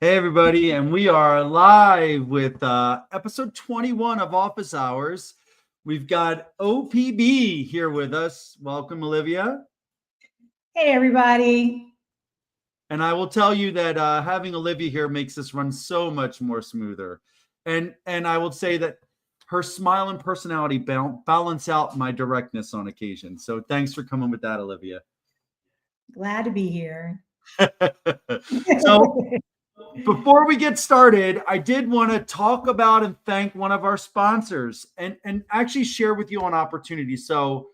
Hey, everybody, and we are live with episode 21 of Office Hours. We've got OPB here with us. Welcome, Olivia. Hey, everybody. And I will tell you that having Olivia here makes this run so much more smoother. And I will say that her smile and personality balance out my directness on occasion. So thanks for coming with that, Olivia. Glad to be here. So before we get started, I did want to talk about and thank one of our sponsors and actually share with you an opportunity. So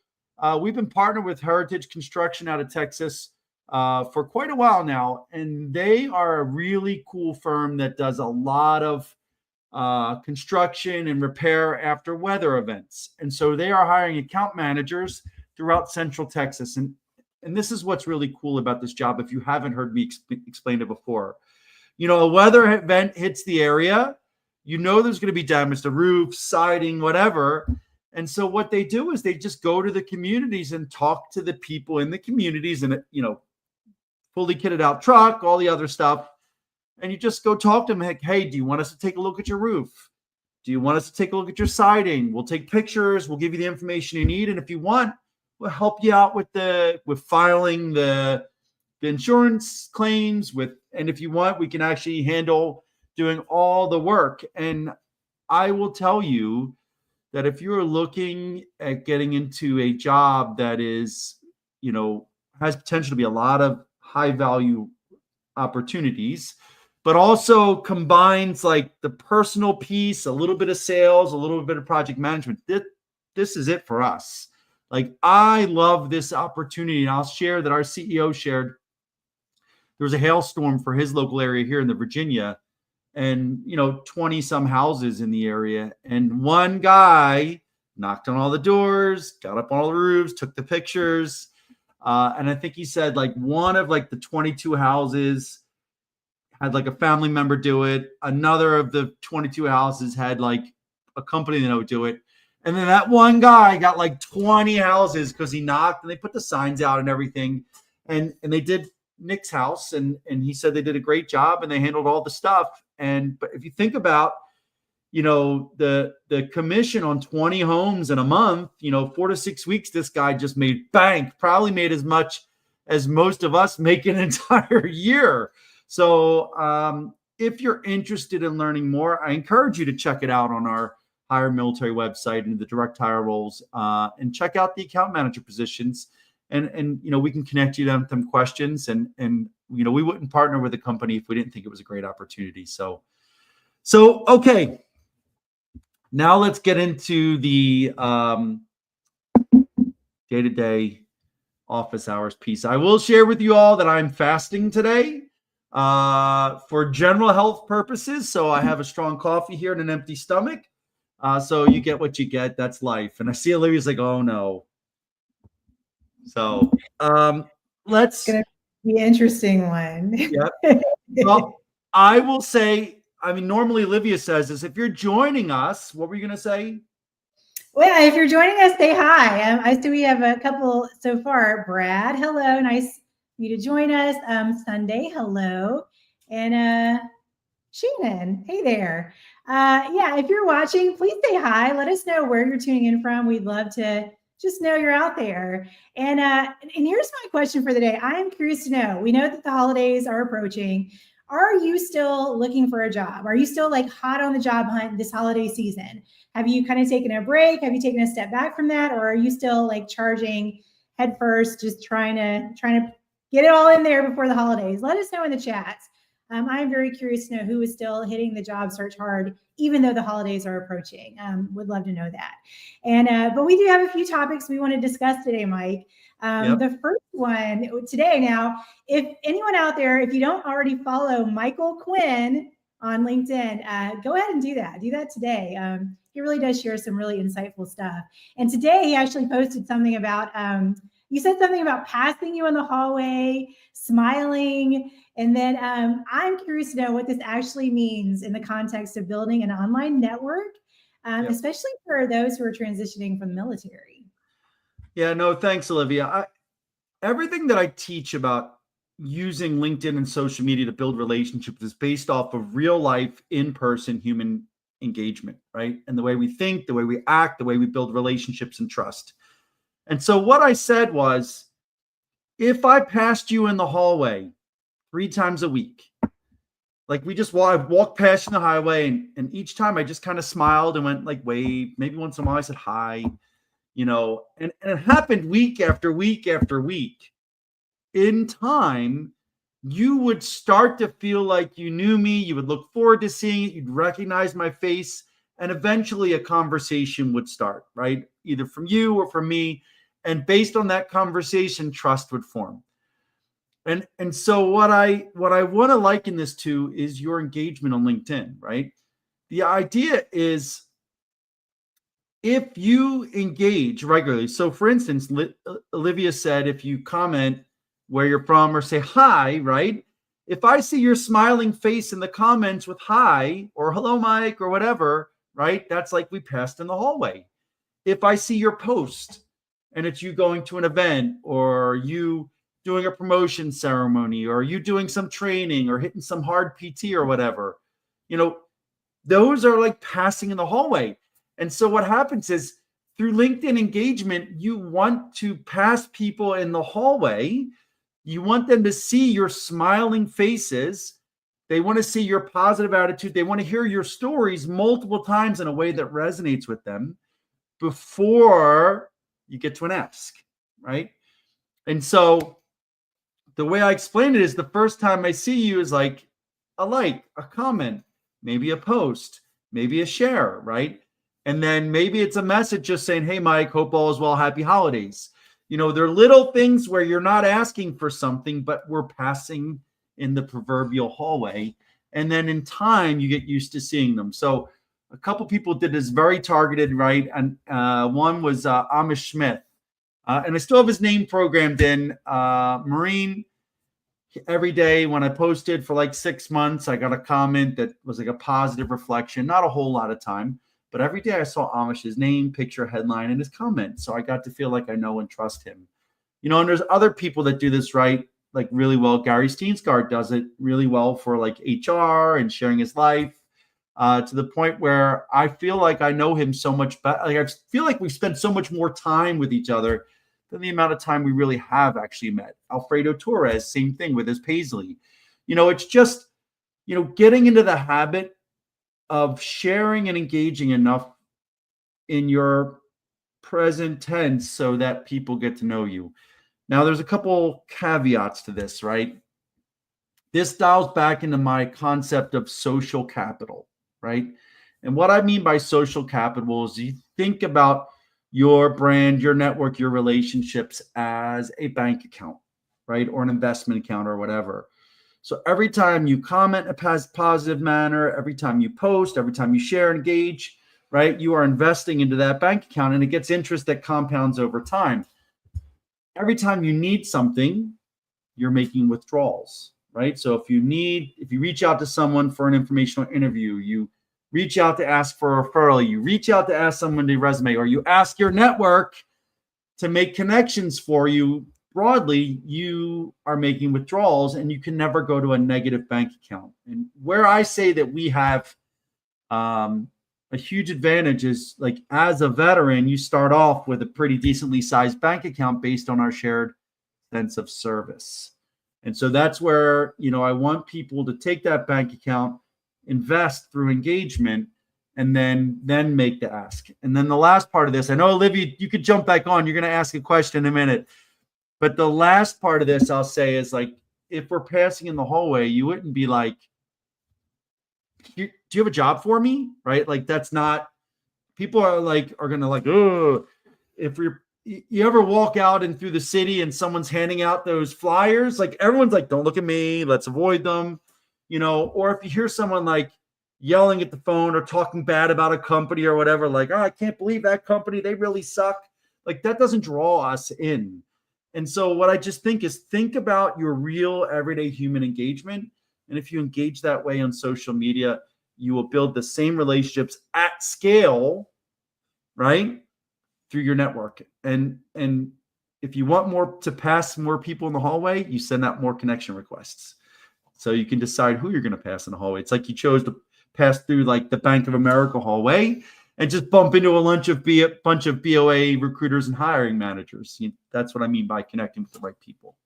we've been partnered with Heritage Construction out of Texas for quite a while now, and they are a really cool firm that does a lot of construction and repair after weather events. And so they are hiring account managers throughout Central Texas. And this is what's really cool about this job if you haven't heard me explain it before. You know, a weather event hits the area, you know there's going to be damage to roofs, siding, whatever. And so what they do is they just go to the communities and talk to the people in the communities and, fully kitted out truck, all the other stuff. And you just go talk to them like, hey, do you want us to take a look at your roof? Do you want us to take a look at your siding? We'll take pictures. We'll give you the information you need. And if you want, we'll help you out with filing the insurance claims and if you want, we can actually handle doing all the work. And I will tell you that if you're looking at getting into a job that is, has potential to be a lot of high value opportunities, but also combines like the personal piece, a little bit of sales, a little bit of project management, this is it for us. Like, I love this opportunity, and I'll share that our CEO shared there was a hailstorm for his local area here in the Virginia, and 20 some houses in the area. And one guy knocked on all the doors, got up on all the roofs, took the pictures. And I think he said like one of like the 22 houses had like a family member do it. Another of the 22 houses had like a company that would do it. And then that one guy got like 20 houses because he knocked and they put the signs out and everything. And they did Nick's house, and he said they did a great job and they handled all the stuff. But if you think about, the commission on 20 homes in a month, 4 to 6 weeks, this guy just made bank, probably made as much as most of us make an entire year. So if you're interested in learning more, I encourage you to check it out on our Hire Military website and the direct hire roles, and check out the account manager positions. And we can connect you to them questions, and we wouldn't partner with a company if we didn't think it was a great opportunity. So okay, now let's get into the day-to-day office hours piece. I will share with you all that I'm fasting today for general health purposes. So I have a strong coffee here and an empty stomach. So you get what you get. That's life. And I see Olivia's like, oh no. So let's. It's going to be an interesting one. Yep. Well, I will say, normally Olivia says this. If you're joining us, what were you going to say? Well, if you're joining us, say hi. I see we have a couple so far. Brad, hello. Nice for you to join us. Sunday, hello. And Shannon, hey there. If you're watching, please say hi. Let us know where you're tuning in from. We'd love to just know you're out there. And here's my question for the day. I am curious to know, we know that the holidays are approaching. Are you still looking for a job? Are you still like hot on the job hunt this holiday season? Have you kind of taken a break? Have you taken a step back from that? Or are you still like charging head first, just trying to get it all in there before the holidays? Let us know in the chats. I'm very curious to know who is still hitting the job search hard, even though the holidays are approaching. Would love to know that. And but we do have a few topics we want to discuss today, Mike. Yep. The first one today now, if anyone out there, if you don't already follow Michael Quinn on LinkedIn, go ahead and do that. Do that today. He really does share some really insightful stuff. And today he actually posted something about, you said something about passing you in the hallway, smiling. And then I'm curious to know what this actually means in the context of building an online network, especially for those who are transitioning from the military. Yeah, no, thanks, Olivia. Everything that I teach about using LinkedIn and social media to build relationships is based off of real life, in-person human engagement, right? And the way we think, the way we act, the way we build relationships and trust. And so what I said was, if I passed you in the hallway 3 times a week, like I walked past you in the highway, and each time I just kind of smiled and went like wave. Maybe once in a while I said hi, and it happened week after week after week. In time, you would start to feel like you knew me. You would look forward to seeing it. You'd recognize my face, and eventually a conversation would start, right? Either from you or from me. And based on that conversation, trust would form. And so what I want to liken this to is your engagement on LinkedIn, right? The idea is, if you engage regularly. So for instance, Olivia said, if you comment where you're from or say hi, right? If I see your smiling face in the comments with hi or hello, Mike, or whatever, right? That's like we passed in the hallway. If I see your post and it's you going to an event, or you doing a promotion ceremony, or you doing some training or hitting some hard PT or whatever, those are like passing in the hallway. And so what happens is, through LinkedIn engagement, you want to pass people in the hallway. You want them to see your smiling faces. They want to see your positive attitude. They want to hear your stories multiple times in a way that resonates with them before you get to an ask, right? And so the way I explain it is, the first time I see you is like a like, a comment, maybe a post, maybe a share, right? And then maybe it's a message just saying, hey, Mike, hope all is well, happy holidays. They're little things where you're not asking for something, but we're passing in the proverbial hallway. And then in time, you get used to seeing them. So a couple people did this very targeted, right? And one was Amish Smith. And I still have his name programmed in. Marine. Every day when I posted for like 6 months, I got a comment that was like a positive reflection. Not a whole lot of time, but every day I saw Amish's name, picture, headline, and his comment. So I got to feel like I know and trust him. And there's other people that do this right, like really well. Gary Steensgaard does it really well for like HR and sharing his life, to the point where I feel like I know him so much better. Like, I feel like we've spent so much more time with each other than the amount of time we really have actually met. Alfredo Torres, same thing with his Paisley. It's just, getting into the habit of sharing and engaging enough in your present tense so that people get to know you. Now, there's a couple caveats to this, right? This dials back into my concept of social capital, right? And what I mean by social capital is, you think about your brand, your network, your relationships as a bank account, right? Or an investment account or whatever. So every time you comment in a positive manner, every time you post, every time you share, engage, right? You are investing into that bank account, and it gets interest that compounds over time. Every time you need something, you're making withdrawals, right? So if you reach out to someone for an informational interview, you reach out to ask for a referral, you reach out to ask someone to resume, or you ask your network to make connections for you broadly, you are making withdrawals, and you can never go to a negative bank account. And where I say that we have a huge advantage is, like, as a veteran, you start off with a pretty decently sized bank account based on our shared sense of service. And so that's where, I want people to take that bank account, invest through engagement, and then make the ask. And then the last part of this, I know, Olivia, you could jump back on. You're going to ask a question in a minute. But the last part of this I'll say is, like, if we're passing in the hallway, you wouldn't be like, do you have a job for me? Right? Like, that's not, people are going to like, oh, if you ever walk out and through the city and someone's handing out those flyers, like, everyone's like, don't look at me, let's avoid them, or if you hear someone like yelling at the phone or talking bad about a company or whatever, like, oh, I can't believe that company, they really suck. Like, that doesn't draw us in. And so what I just think about your real everyday human engagement. And if you engage that way on social media, you will build the same relationships at scale, right? Through your network. And if you want more to pass more people in the hallway, you send out more connection requests. So you can decide who you're going to pass in the hallway. It's like you chose to pass through like the Bank of America hallway and just bump into a bunch of BOA recruiters and hiring managers. That's what I mean by connecting with the right people.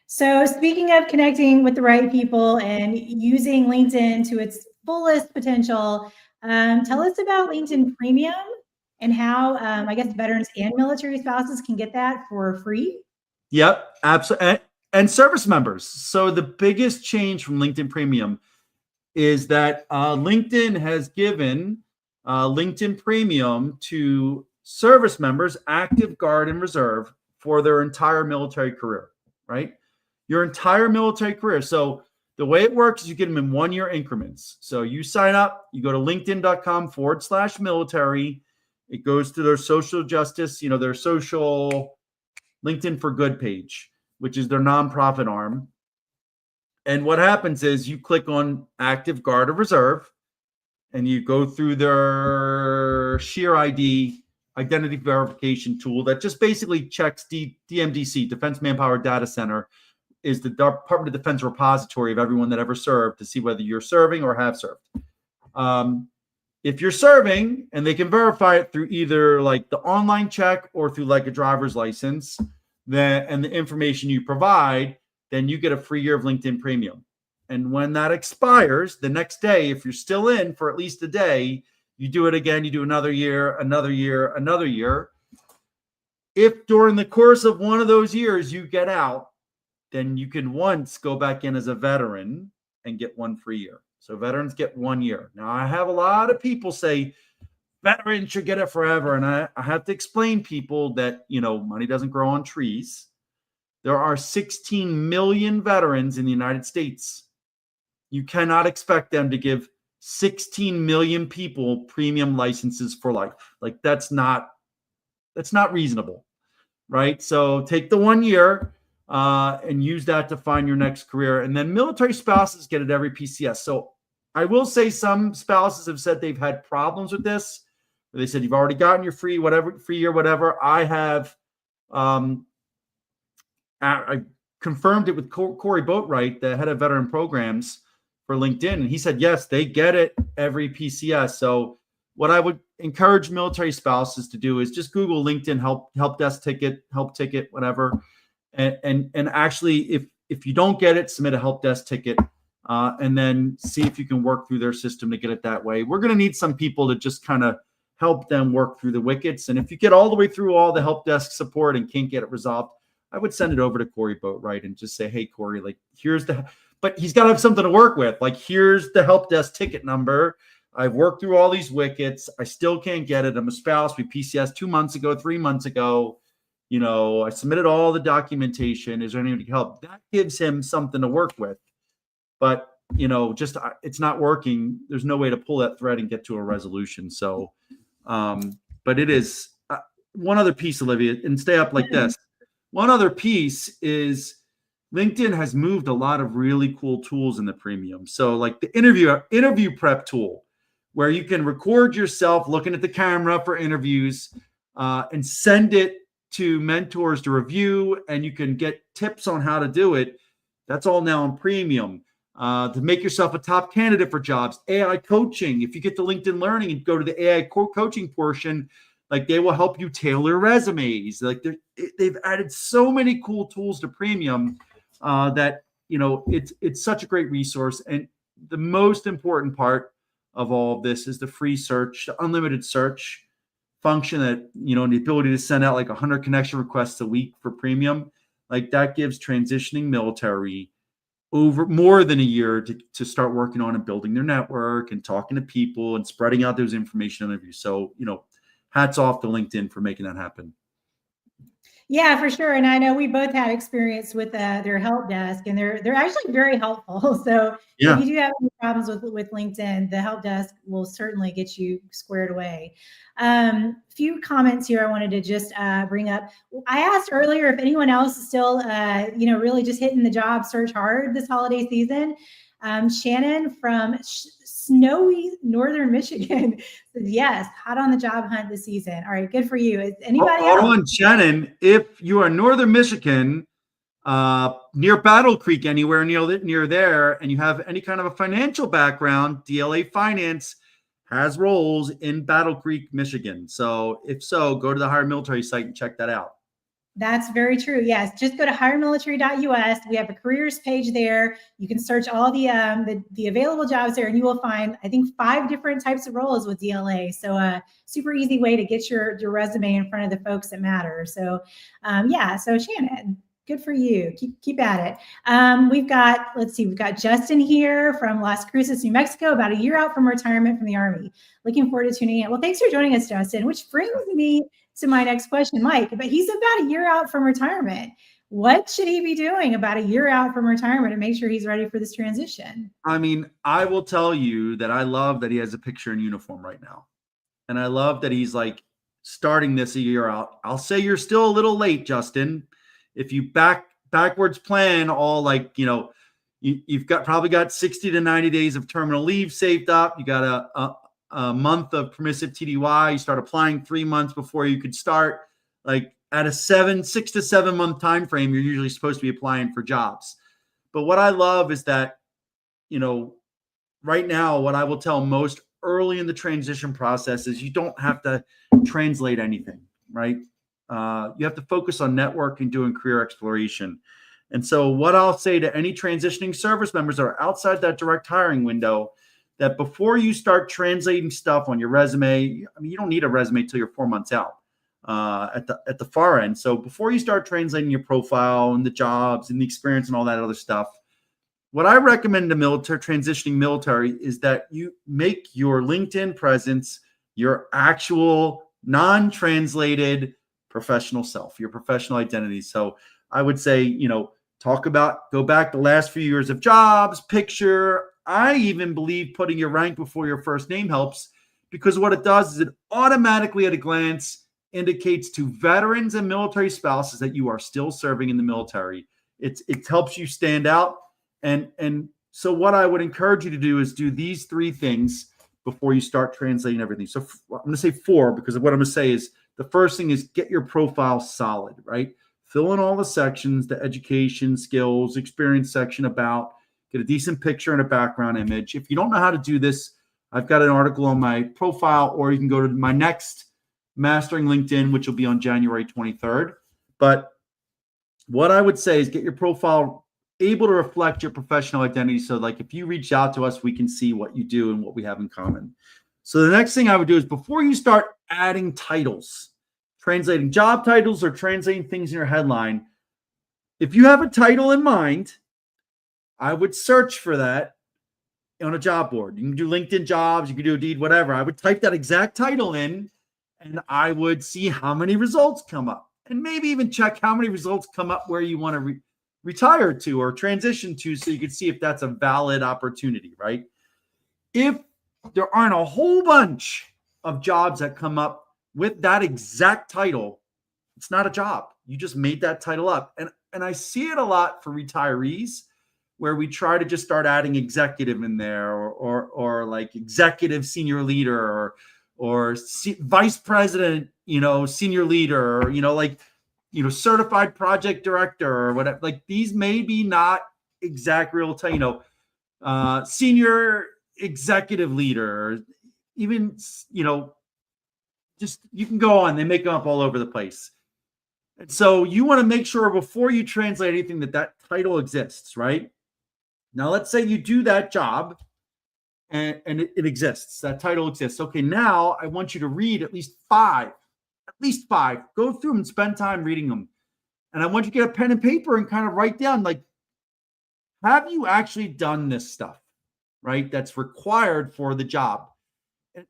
So speaking of connecting with the right people and using LinkedIn to its fullest potential, tell us about LinkedIn Premium and how, I guess, veterans and military spouses can get that for free. Yep, absolutely. And service members. So the biggest change from LinkedIn Premium is that LinkedIn has given LinkedIn Premium to service members, active, guard, and reserve for their entire military career, right? Your entire military career. So the way it works is you get them in 1 year increments. So you sign up, you go to linkedin.com/military. It goes to their social justice, their social LinkedIn for Good page, which is their nonprofit arm. And what happens is you click on active, guard, or reserve, and you go through their Sheer ID identity verification tool that just basically checks DMDC, Defense Manpower Data Center, is the Department of Defense repository of everyone that ever served to see whether you're serving or have served. If you're serving, and they can verify it through either like the online check or through like a driver's license, and the information you provide, then you get a free year of LinkedIn Premium. And when that expires, the next day, if you're still in for at least a day, you do it again. You do another year, another year, another year. If during the course of one of those years you get out, then you can once go back in as a veteran and get one free year. So veterans get 1 year. Now, I have a lot of people say veterans should get it forever. And I have to explain people that, money doesn't grow on trees. There are 16 million veterans in the United States. You cannot expect them to give 16 million people premium licenses for life. Like that's not reasonable, right? So take the 1 year and use that to find your next career. And then military spouses get it every PCS. So I will say some spouses have said they've had problems with this. They said, you've already gotten your free year, whatever. I have, I confirmed it with Corey Boatwright, the head of veteran programs for LinkedIn. And he said, yes, they get it every PCS. So what I would encourage military spouses to do is just Google LinkedIn help desk ticket, whatever. And actually, if you don't get it, submit a help desk ticket and then see if you can work through their system to get it that way. We're going to need some people to just kind of help them work through the wickets. And if you get all the way through all the help desk support and can't get it resolved, I would send it over to Corey Boatwright and just say, hey, Corey, like but he's got to have something to work with. Like, here's the help desk ticket number. I've worked through all these wickets. I still can't get it. I'm a spouse. We PCS 2 months ago, 3 months ago. I submitted all the documentation. Is there anyone to help? That gives him something to work with. But, just it's not working. There's no way to pull that thread and get to a resolution. So, but it is one other piece, Olivia, and stay up like this. One other piece is LinkedIn has moved a lot of really cool tools in the premium. So like the interview prep tool, where you can record yourself looking at the camera for interviews and send it to mentors to review, and you can get tips on how to do it. That's all now in premium. To make yourself a top candidate for jobs, AI coaching. If you get to LinkedIn Learning and go to the AI coaching portion, like they will help you tailor resumes. Like they've added so many cool tools to premium that it's such a great resource. And the most important part of all of this is the free search, the unlimited search function that, and the ability to send out like 100 connection requests a week for premium. Like that gives transitioning military over more than a year to start working on and building their network and talking to people and spreading out those information interviews. So, hats off to LinkedIn for making that happen. Yeah, for sure. And I know we both had experience with their help desk, and they're actually very helpful. So if you do have any problems with LinkedIn, the help desk will certainly get you squared away. Few comments here I wanted to just bring up. I asked earlier if anyone else is still, really just hitting the job search hard this holiday season. Shannon from snowy northern Michigan says, yes, hot on the job hunt this season. All right, good for you. Is anybody Hold else? on, Shannon. If you are northern Michigan, near Battle Creek, anywhere near there, and you have any kind of a financial background, DLA Finance has roles in Battle Creek, Michigan. So if so, go to the Hire Military site and check that out. That's very true. Yes, just go to hiremilitary.us. We have a careers page there. You can search all the available jobs there, and you will find, I think, 5 different types of roles with DLA. So super easy way to get your resume in front of the folks that matter. So yeah, so Shannon, good for you. Keep at it. We've got Justin here from Las Cruces, New Mexico, about a year out from retirement from the Army. Looking forward to tuning in. Well, thanks for joining us, Justin, which brings me to my next question, Mike. But he's about a year out from retirement. What should he be doing about a year out from retirement to make sure he's ready for this transition? I mean, I will tell you that I love that he has a picture in uniform right now. And I love that he's like starting this a year out. I'll say you're still a little late, Justin. If you backwards plan all like, you've probably got 60 to 90 days of terminal leave saved up. You got a month of permissive TDY. You start applying 3 months before you could start. Like at a 6 to 7 month time frame, you're usually supposed to be applying for jobs. But what I love is that, right now, what I will tell most early in the transition process is you don't have to translate anything, right? You have to focus on networking, doing career exploration. And so what I'll say to any transitioning service members that are outside that direct hiring window, that before you start translating stuff on your resume, I mean, you don't need a resume till you're 4 months out at the far end. So before you start translating your profile and the jobs and the experience and all that other stuff, what I recommend to transitioning military is that you make your LinkedIn presence your actual non-translated professional self, your professional identity. So I would say, go back the last few years of jobs, picture. I even believe putting your rank before your first name helps, because what it does is it automatically at a glance indicates to veterans and military spouses that you are still serving in the military. It helps you stand out. And so what I would encourage you to do is do these 3 things before you start translating everything. So I'm going to say 4, because what I'm going to say is the first thing is get your profile solid, right? Fill in all the sections, the education, skills, experience section about, get a decent picture and a background image. If you don't know how to do this, I've got an article on my profile, or you can go to my next Mastering LinkedIn, which will be on January 23rd. But what I would say is get your profile able to reflect your professional identity. So like if you reach out to us, we can see what you do and what we have in common. So the next thing I would do is before you start adding titles, translating job titles or translating things in your headline, if you have a title in mind, I would search for that on a job board. You can do LinkedIn jobs, you can do Indeed, whatever. I would type that exact title in and I would see how many results come up, and maybe even check how many results come up where you want to retire to or transition to, so you can see if that's a valid opportunity, right? If there aren't a whole bunch of jobs that come up with that exact title, it's not a job. You just made that title up. And I see it a lot for retirees, where we try to just start adding executive in there, or like executive senior leader, or vice president, senior leader, or, certified project director or whatever. Like these may be not exact real time, senior executive leader, or even, just you can go on, they make them up all over the place. And so you want to make sure before you translate anything that title exists, right? Now, let's say you do that job and it exists, that title exists. Okay, now I want you to read at least five, go through them and spend time reading them. And I want you to get a pen and paper and kind of write down, like, have you actually done this stuff, right? That's required for the job.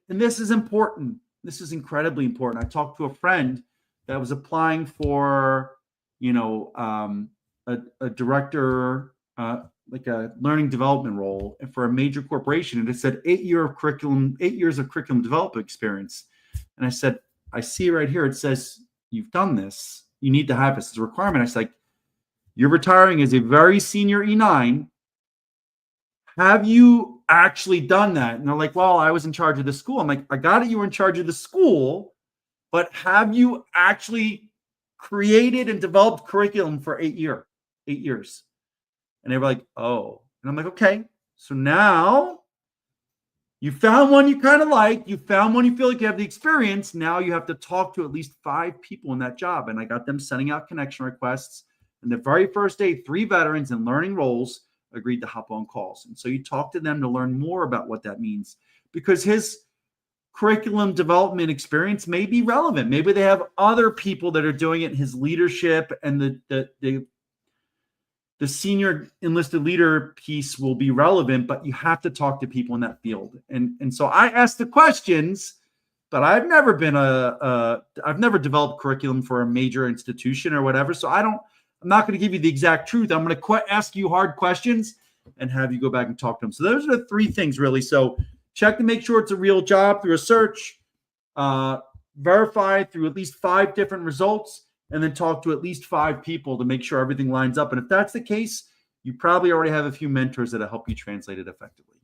And this is important. This is incredibly important. I talked to a friend that was applying for, a director, like a learning development role for a major corporation. And it said 8 years of curriculum development experience. And I said, I see right here, it says you've done this. You need to have this as a requirement. I was like, you're retiring as a very senior E9. have you actually done that? And they're like, well, I was in charge of the school. I'm like, I got it. You were in charge of the school, but have you actually created and developed curriculum for 8 years? And they were like, oh. And I'm like, okay. So now you found one you kind of like. You found one you feel like you have the experience. Now you have to talk to at least 5 people in that job. And I got them sending out connection requests. And the very first day, 3 veterans in learning roles agreed to hop on calls. And so you talk to them to learn more about what that means, because his curriculum development experience may be relevant. Maybe they have other people that are doing it. His leadership and the senior enlisted leader piece will be relevant, but you have to talk to people in that field. And so I asked the questions, but I've never developed curriculum for a major institution or whatever. So I'm not going to give you the exact truth. I'm going to ask you hard questions and have you go back and talk to them. So those are the 3 things really. So check to make sure it's a real job through a search, verify through at least 5 different results, and then talk to at least 5 people to make sure everything lines up. And if that's the case, you probably already have a few mentors that'll help you translate it effectively.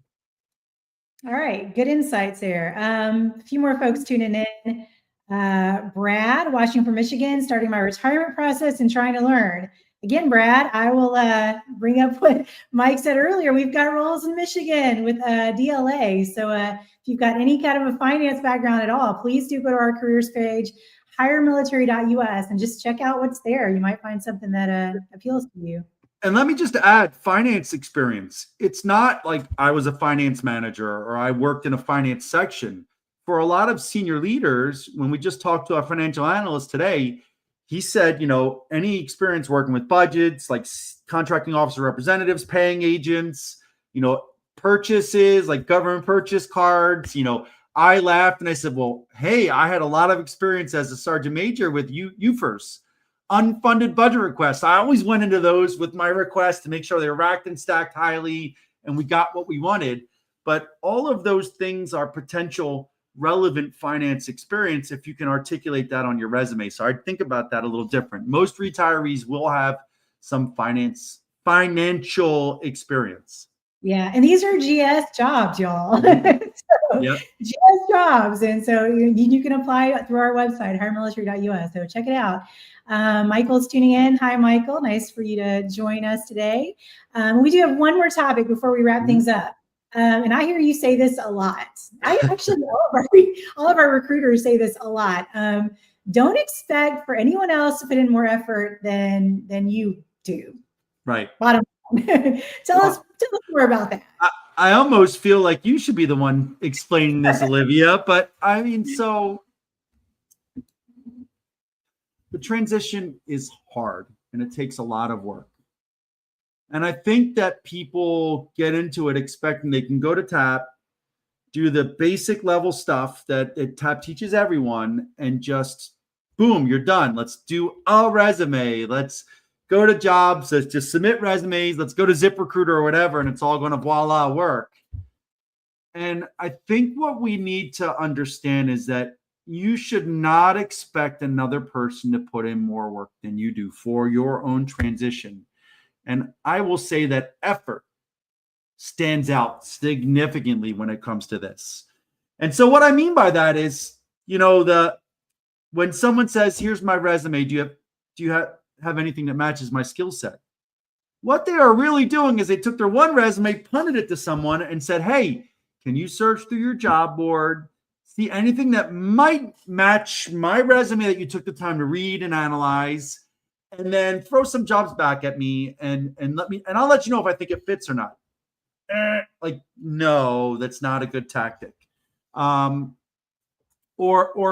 All right. Good insights there. A few more folks tuning in. Brad, watching from Michigan, starting my retirement process and trying to learn. Again, Brad, I will bring up what Mike said earlier. We've got roles in Michigan with DLA. So if you've got any kind of a finance background at all, please do go to our careers page, hiremilitary.us, and just check out what's there. You might find something that appeals to you. And let me just add finance experience. It's not like I was a finance manager or I worked in a finance section. For a lot of senior leaders, when we just talked to our financial analyst today, he said, any experience working with budgets, like contracting officer representatives, paying agents, purchases, like government purchase cards, I laughed and I said, well, hey, I had a lot of experience as a sergeant major with UFERS, unfunded budget requests. I always went into those with my requests to make sure they were racked and stacked highly and we got what we wanted. But all of those things are potential relevant finance experience if you can articulate that on your resume. So I'd think about that a little different. Most retirees will have some financial experience. Yeah, and these are GS jobs, y'all. Yep. GS jobs, and so you can apply through our website, hiremilitary.us. So check it out. Michael's tuning in. Hi, Michael. Nice for you to join us today. We do have one more topic before we wrap things up. And I hear you say this a lot. I actually, all of our recruiters say this a lot. Don't expect for anyone else to put in more effort than you do. Right. Bottom line. Tell us more about that. I almost feel like you should be the one explaining this, Olivia. But I mean, so the transition is hard and it takes a lot of work. And I think that people get into it expecting they can go to TAP, do the basic level stuff that TAP teaches everyone, and just boom, you're done. Let's do a resume. Let's go to jobs. Let's just submit resumes. Let's go to ZipRecruiter or whatever, and it's all going to voila work. And I think what we need to understand is that you should not expect another person to put in more work than you do for your own transition. And I will say that effort stands out significantly when it comes to this. And so what I mean by that is, when someone says, here's my resume, do you have anything that matches my skill set? What they are really doing is they took their one resume, punted it to someone and said, hey, can you search through your job board, see anything that might match my resume that you took the time to read and analyze, and then throw some jobs back at me and I'll let you know if I think it fits or not. No, that's not a good tactic. Or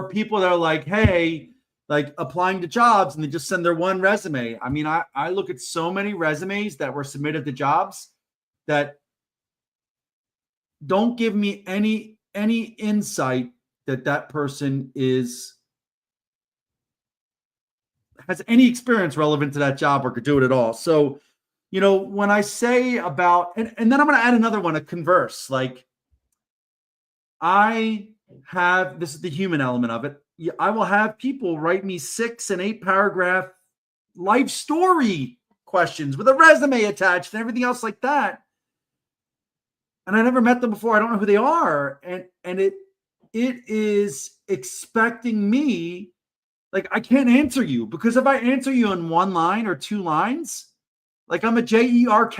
people that are like, hey, like applying to jobs and they just send their one resume. I mean, I look at so many resumes that were submitted to jobs that don't give me any insight that person has any experience relevant to that job or could do it at all. So, when I say about, and then I'm going to add another one, a converse, like this is the human element of it. I will have people write me 6 and 8 paragraph life story questions with a resume attached and everything else like that. and I never met them before. I don't know who they are. And it is expecting me, like, I can't answer you, because if I answer you in one line or two lines, like, I'm a jerk.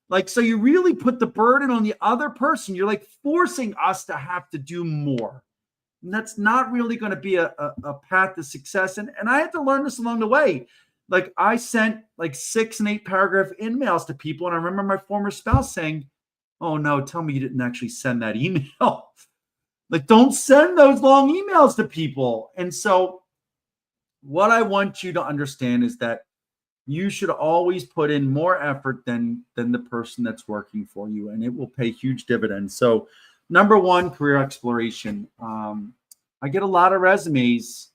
Like, so you really put the burden on the other person. You're like forcing us to have to do more. And that's not really going to be a path to success. And I had to learn this along the way. Like, I sent like 6 and 8 paragraph emails to people. And I remember my former spouse saying, "Oh no, tell me you didn't actually send that email." Like, don't send those long emails to people. And so what I want you to understand is that you should always put in more effort than the person that's working for you, and it will pay huge dividends. So, number one, career exploration. I get a lot of resumes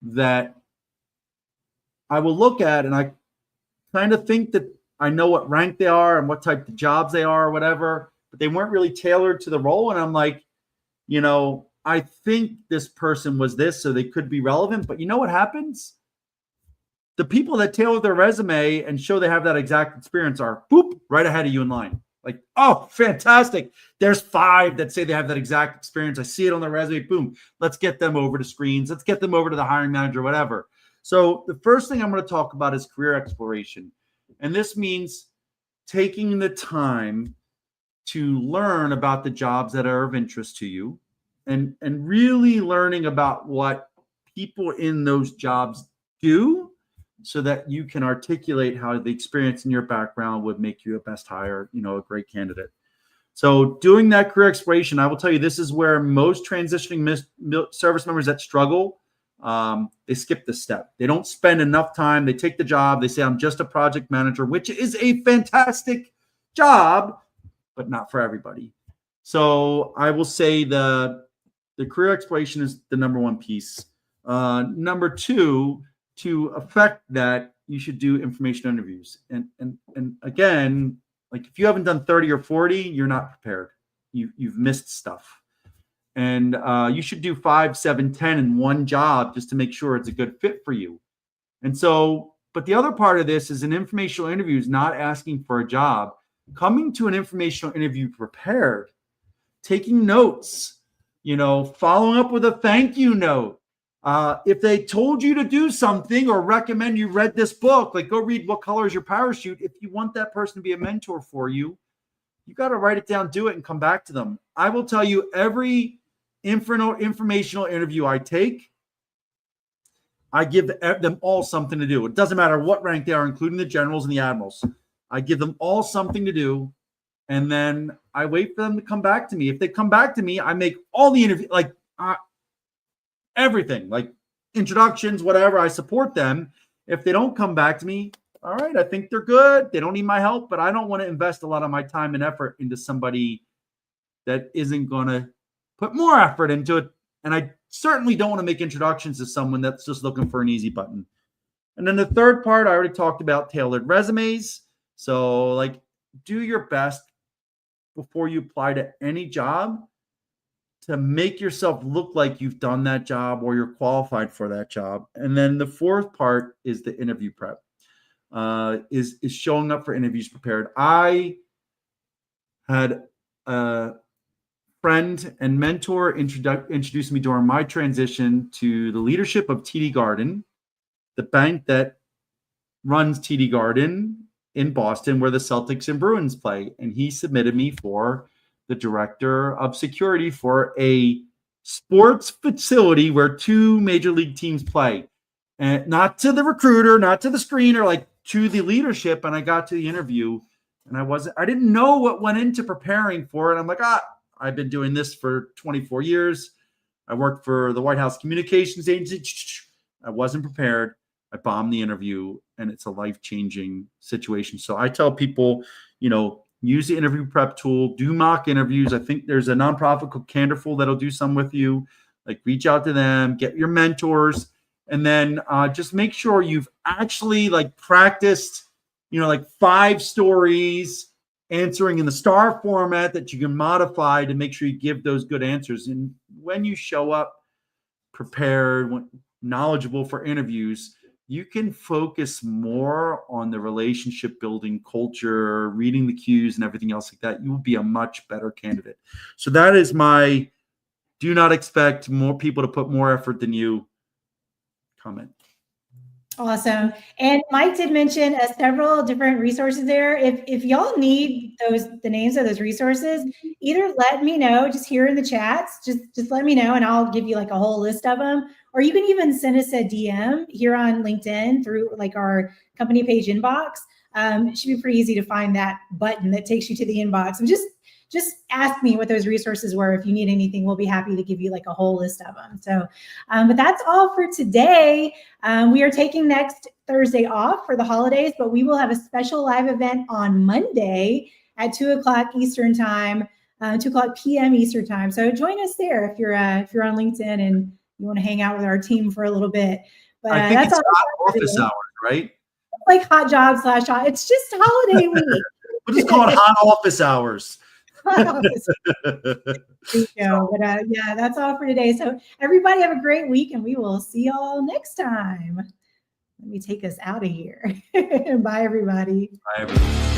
that I will look at, and I kind of think that I know what rank they are and what type of jobs they are or whatever, but they weren't really tailored to the role. And I'm like, I think this person was this, so they could be relevant. But you know what happens? The people that tailor their resume and show they have that exact experience are boop right ahead of you in line. Like, oh, fantastic. There's 5 that say they have that exact experience. I see it on their resume. Boom. Let's get them over to screens. Let's get them over to the hiring manager, whatever. So the first thing I'm going to talk about is career exploration. And this means taking the time to learn about the jobs that are of interest to you, and really learning about what people in those jobs do, so that you can articulate how the experience in your background would make you a best hire, a great candidate. So doing that career exploration, I will tell you, this is where most transitioning service members that struggle, they skip this step. They don't spend enough time. They take the job. They say, I'm just a project manager, which is a fantastic job, but not for everybody. So I will say the career exploration is the number one piece. Number two, to affect that, you should do information interviews. And again, like, if you haven't done 30 or 40, you're not prepared. You've missed stuff. And you should do 5, 7, 10 in one job just to make sure it's a good fit for you. And so, but the other part of this is an informational interview is not asking for a job. Coming to an informational interview prepared, taking notes, following up with a thank you note. If they told you to do something or recommend you read this book, like, go read What Color Is Your Parachute. If you want that person to be a mentor for you, you got to write it down, do it, and come back to them. I will tell you, every informational interview I take, I give them all something to do. It doesn't matter what rank they are, including the generals and the admirals. I give them all something to do, and then I wait for them to come back to me. If they come back to me, I make all the interview, like, everything, like introductions, whatever. I support them. If they don't come back to me, all right, I think they're good. They don't need my help, but I don't want to invest a lot of my time and effort into somebody that isn't going to put more effort into it. And I certainly don't want to make introductions to someone that's just looking for an easy button. And then the third part, I already talked about tailored resumes. So, like, do your best before you apply to any job to make yourself look like you've done that job or you're qualified for that job. And then the fourth part is the interview prep, is showing up for interviews prepared. I had a friend and mentor introduced me during my transition to the leadership of TD Garden, the bank that runs TD Garden in Boston, where the Celtics and Bruins play. And he submitted me for the director of security for a sports facility where 2 major league teams play. And not to the recruiter, not to the screener, like to the leadership. And I got to the interview, and I didn't know what went into preparing for it. I'm like, I've been doing this for 24 years. I worked for the White House Communications Agency. I wasn't prepared. I bombed the interview, and it's a life-changing situation. So I tell people, use the interview prep tool, do mock interviews. I think there's a nonprofit called Candorful that'll do some with you. Like, reach out to them, get your mentors, and then just make sure you've actually, like, practiced, like 5 stories, answering in the STAR format that you can modify to make sure you give those good answers. And when you show up prepared, knowledgeable for interviews, you can focus more on the relationship building culture, reading the cues and everything else like that. You will be a much better candidate. So that is my do not expect more people to put more effort than you comment. Awesome. And Mike did mention several different resources there. If y'all need the names of those resources, either let me know just here in the chats, just let me know and I'll give you like a whole list of them. Or you can even send us a DM here on LinkedIn through like our company page inbox. It should be pretty easy to find that button that takes you to the inbox. And just ask me what those resources were. If you need anything, we'll be happy to give you like a whole list of them. So, but that's all for today. We are taking next Thursday off for the holidays, but we will have a special live event on Monday at 2:00 Eastern time, 2:00 p.m. Eastern time. So join us there if you're on LinkedIn and you want to hang out with our team for a little bit. But I think that's it's all office hours, right? Like hot job / hot. It's just holiday week. We'll just call it hot office hours. There you go. But yeah, that's all for today. So everybody have a great week and we will see y'all next time. Let me take us out of here. Bye, everybody. Bye, everybody.